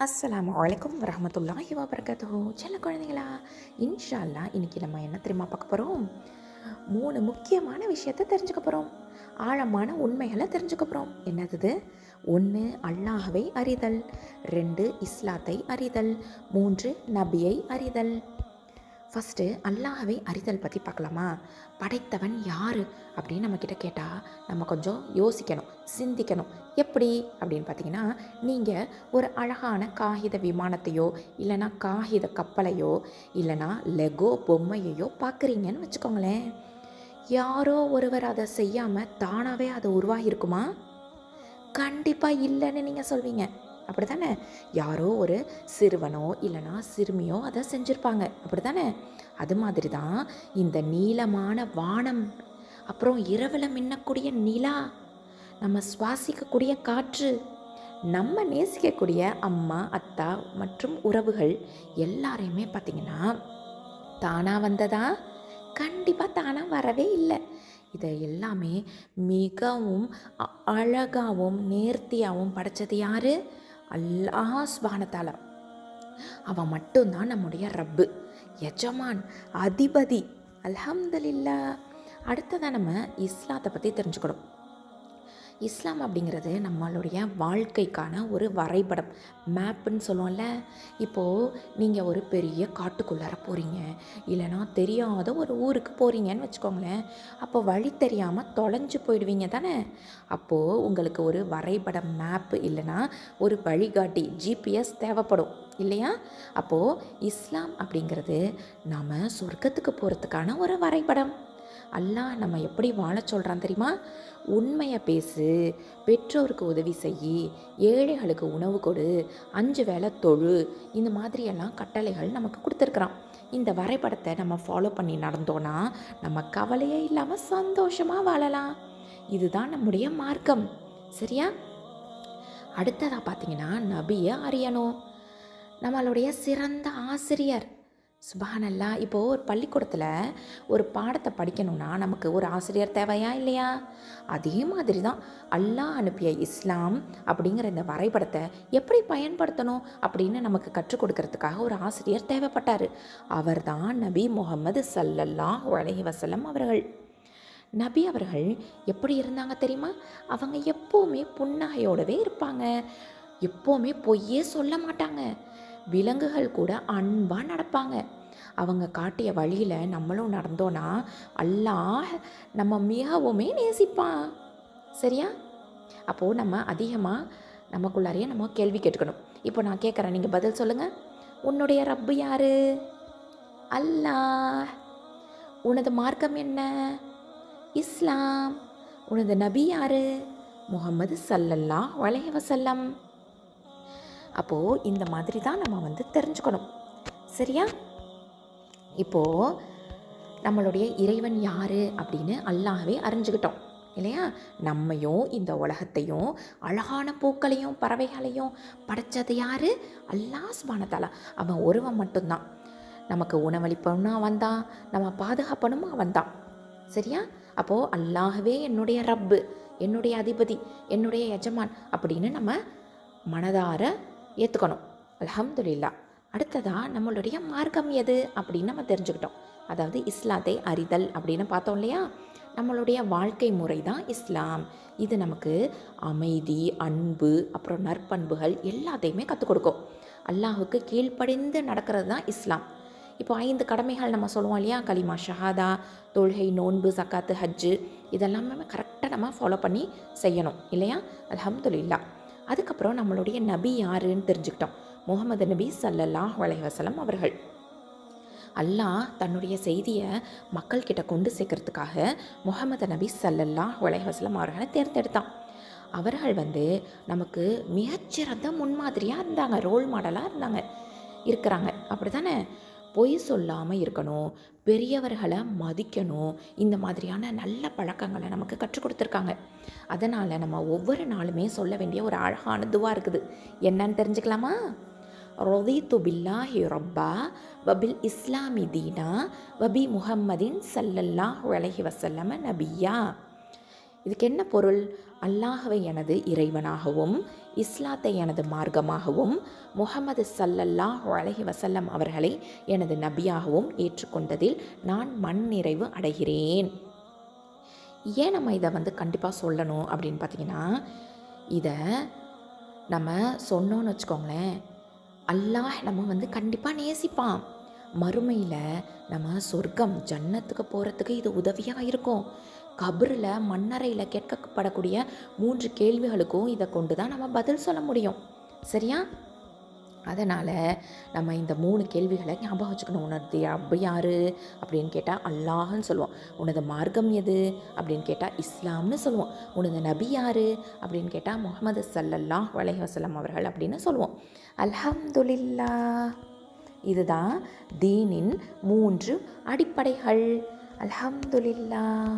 அஸ்ஸலாமு அலைக்கும் வரஹ்மத்துல்லாஹி வபரகாத்துஹு. செல்ல குழந்தைங்களா, இன்ஷா அல்லாஹ் இன்னைக்கு நம்ம என்ன தெரியுமா பார்க்க போகிறோம்? 3 முக்கியமான விஷயத்தை தெரிஞ்சுக்க போகிறோம். ஆழமான உண்மைகளை தெரிஞ்சுக்க போகிறோம். என்னது? 1 அல்லாஹ்வை அறிதல், 2 இஸ்லாத்தை அறிதல், 3 நபியை அறிதல். ஃபஸ்ட்டு அல்லாஹ்வை அறிதல் பற்றி பார்க்கலாமா? படைத்தவன் யார் அப்படின்னு நம்மக்கிட்ட கேட்டால் நம்ம கொஞ்சம் யோசிக்கணும், சிந்திக்கணும். எப்படி அப்படின்னு பார்த்தீங்கன்னா, நீங்கள் ஒரு அழகான காகித விமானத்தையோ இல்லைனா காகித கப்பலையோ இல்லைனா லெகோ பொம்மையையோ பார்க்குறீங்கன்னு வச்சுக்கோங்களேன். யாரோ ஒருவர் அதை செய்யாமல் தானாகவே அது உருவாகியிருக்குமா? கண்டிப்பாக இல்லைன்னு நீங்கள் சொல்வீங்க. அப்படி தானே? யாரோ ஒரு சிறுவனோ இல்லைனா சிறுமியோ அதை செஞ்சுருப்பாங்க. அப்படி தானே? அது மாதிரி தான் இந்த நீளமான வானம், அப்புறம் இரவில் மின்னக்கூடிய நிலா, நம்ம சுவாசிக்கக்கூடிய காற்று, நம்ம நேசிக்கக்கூடிய அம்மா அத்தா மற்றும் உறவுகள் எல்லாரையுமே பார்த்திங்கன்னா தானாக வந்ததா? கண்டிப்பாக தானாக வரவே இல்லை. இதை எல்லாமே மிகவும் அழகாகவும் நேர்த்தியாகவும் படைச்சது யார்? அல்லாஹ் சுப்ஹானஹு தஆலா. அவன் மட்டும்தான் நம்முடைய ரப்பு, எஜமான், அதிபதி. அல்ஹம்துலில்லாஹ். அடுத்ததான் நம்ம இஸ்லாத்தை பற்றி தெரிஞ்சுக்கணும். இஸ்லாம் அப்படிங்கிறது நம்மளுடைய வாழ்க்கைக்கான ஒரு வரைபடம், மேப்புன்னு சொல்லுவோம்ல. இப்போது நீங்கள் ஒரு பெரிய காட்டுக்குள்ளார போகிறீங்க, இல்லைனா தெரியாத ஒரு ஊருக்கு போகிறீங்கன்னு வச்சுக்கோங்களேன். அப்போ வழி தெரியாமல் தொலைஞ்சு போயிடுவீங்க தானே? அப்போது உங்களுக்கு ஒரு வரைபடம், மேப்பு இல்லைனா ஒரு வழிகாட்டி ஜிபிஎஸ் தேவைப்படும் இல்லையா? அப்போது இஸ்லாம் அப்படிங்கிறது நாம் சொர்க்கத்துக்கு போகிறதுக்கான ஒரு வரைபடம். அல்லாஹ் நம்ம எப்படி வாழ சொல்கிறான் தெரியுமா? உண்மையை பேசு, பெற்றோருக்கு உதவி செய், ஏழைகளுக்கு உணவு கொடு, 5 வேளை தொழு, இந்த மாதிரியெல்லாம் கட்டளைகள் நமக்கு கொடுத்துருக்குறான். இந்த வரைபடத்தை நம்ம ஃபாலோ பண்ணி நடந்தோன்னா நம்ம கவலையே இல்லாமல் சந்தோஷமாக வாழலாம். இதுதான் நம்முடைய மார்க்கம். சரியா? அடுத்ததாக பார்த்தீங்கன்னா, நபியை அறியணும். நம்மளுடைய சிறந்த ஆசிரியர். சுப்ஹானல்லாஹ். இப்போது ஒரு பள்ளிக்கூடத்தில் ஒரு பாடத்தை படிக்கணும்னா நமக்கு ஒரு ஆசிரியர் தேவையா இல்லையா? அதே மாதிரி தான் அல்லாஹ் அனுப்பிய இஸ்லாம் அப்படிங்கிற இந்த வரைபடத்தை எப்படி பயன்படுத்தணும் அப்படின்னு நமக்கு கற்றுக் கொடுக்கறதுக்காக ஒரு ஆசிரியர் தேவைப்பட்டார். அவர் தான் நபி முஹம்மது ஸல்லல்லாஹு அலைஹி வஸல்லம் அவர்கள். நபி அவர்கள் எப்படி இருந்தாங்க தெரியுமா? அவங்க எப்போவுமே புன்னகையோடவே இருப்பாங்க, எப்போவுமே பொய்யே சொல்ல மாட்டாங்க, விலங்குகள் கூட அன்பாக நடப்பாங்க. அவங்க காட்டிய வழியில் நம்மளும் நடந்தோன்னா அல்லாஹ் நம்ம மிகவுமே நேசிப்பான். சரியா? அப்போது நம்ம அதிகமாக நமக்குள்ளாரையே நம்ம கேள்வி கேட்டுக்கணும். இப்போ நான் கேட்குறேன், நீங்கள் பதில் சொல்லுங்கள். உன்னுடைய ரப்பு யார்? அல்லாஹ். உனது மார்க்கம் என்ன? இஸ்லாம். உனது நபி யார்? முஹம்மது ஸல்லல்லாஹு அலைஹி வஸல்லம். அப்போது இந்த மாதிரி தான் நம்ம தெரிஞ்சுக்கணும். சரியா? இப்போது நம்மளுடைய இறைவன் யார் அப்படின்னு அல்லாஹ்வே அறிஞ்சுக்கிட்டோம் இல்லையா? நம்மையும் இந்த உலகத்தையும் அழகான பூக்களையும் பறவைகளையும் படைச்சது யார்? அல்லாஹ் சுப்ஹானஹு தஆலா. அவன் ஒருவன் மட்டும்தான். நமக்கு உணவளிப்பவனும் அவன் தான், நம்ம பாதுகாப்பனும் அவன் தான். சரியா? அப்போது அல்லாஹ்வே என்னுடைய ரப்பு, என்னுடைய அதிபதி, என்னுடைய எஜமான் அப்படின்னு நம்ம மனதார ஏற்றுக்கணும். அல்ஹம்துலில்லாஹ். அடுத்ததாக நம்மளுடைய மார்க்கம் எது அப்படின்னு நம்ம தெரிஞ்சுக்கிட்டோம். அதாவது இஸ்லாத்தை அறிதல் அப்படின்னு பார்த்தோம் இல்லையா? நம்மளுடைய வாழ்க்கை முறை தான் இஸ்லாம். இது நமக்கு அமைதி, அன்பு, அப்புறம் நற்பண்புகள் எல்லாத்தையுமே கற்றுக் கொடுக்கும். அல்லாஹுக்கு கீழ்ப்படிந்து நடக்கிறது தான் இஸ்லாம். இப்போ 5 கடமைகள் நம்ம சொல்லுவோம் இல்லையா? கலிமா, ஷஹாதா, தொழுகை, நோன்பு, சக்காத்து, ஹஜ்ஜு, இதெல்லாமே கரெக்டாக நம்ம ஃபாலோ பண்ணி செய்யணும் இல்லையா? அல்ஹம்துலில்லாஹ். அதுக்கப்புறம் நம்மளுடைய நபி யாருன்னு தெரிஞ்சுக்கிட்டோம். முஹம்மது நபி ஸல்லல்லாஹு அலைஹி வஸல்லம் அவர்கள். அல்லாஹ் தன்னுடைய செய்தியை மக்கள்கிட்ட கொண்டு சேர்க்கறதுக்காக முஹம்மது நபி ஸல்லல்லாஹு அலைஹி வஸல்லம் அவர்களை தேர்ந்தெடுத்தான். அவர்கள் நமக்கு மிகச்சிறந்த முன்மாதிரியாக இருந்தாங்க, ரோல் மாடலாக இருக்கிறாங்க. அப்படி தானே? பொய் சொல்லாமல் இருக்கணும், பெரியவர்களை மதிக்கணும், இந்த மாதிரியான நல்ல பழக்கங்களை நமக்கு கற்றுக் கொடுத்துருக்காங்க. அதனால் நம்ம ஒவ்வொரு நாளுமே சொல்ல வேண்டிய ஒரு அழகான துவா இருக்குது. என்னன்னு தெரிஞ்சுக்கலாமா? ரதீத்து பில்லாஹி ரப்பா வபில் இஸ்லாமி தீனா வபி முஹம்மதின் ஸல்லல்லாஹு அலைஹி வஸல்லம் நபியா. இதுக்கு என்ன பொருள்? அல்லாஹ்வை எனது இறைவனாகவும், இஸ்லாத்தை எனது மார்க்கமாகவும், முஹம்மது ஸல்லல்லாஹு அலைஹி வஸல்லம் அவர்களை எனது நபியாகவும் ஏற்றுக்கொண்டதில் நான் மன நிறைவு அடைகிறேன். ஏன் நம்ம இதை கண்டிப்பாக சொல்லணும் அப்படின்னு பார்த்தீங்கன்னா, இதை நம்ம சொன்னோன்னு வச்சுக்கோங்களேன், அல்லாஹ் நம்ம கண்டிப்பாக நேசிப்பான். மறுமையில் நம்ம சொர்க்கம் ஜன்னத்துக்கு போகிறதுக்கு இது உதவியாக இருக்கும். கபரில் மண்ணறையில் கேட்கப்படக்கூடிய 3 கேள்விகளுக்கும் இதை கொண்டு தான் நம்ம பதில் சொல்ல முடியும். சரியா? அதனால் நம்ம இந்த 3 கேள்விகளை ஞாபகம் வச்சுக்கணும். உனது ரப்பு யார் அப்படின்னு கேட்டால் அல்லாஹ்ன்னு சொல்லுவோம். உனது மார்க்கம் எது அப்படின்னு கேட்டால் இஸ்லாம்னு சொல்லுவோம். உனது நபி யார் அப்படின்னு கேட்டால் முஹம்மது ஸல்லல்லாஹு அலைஹி வஸல்லம் அவர்கள் அப்படின்னு சொல்லுவோம். அல்ஹம்துலில்லாஹ். இதுதான் தீனின் 3 அடிப்படைகள். அல்ஹம்துலில்லாஹ்.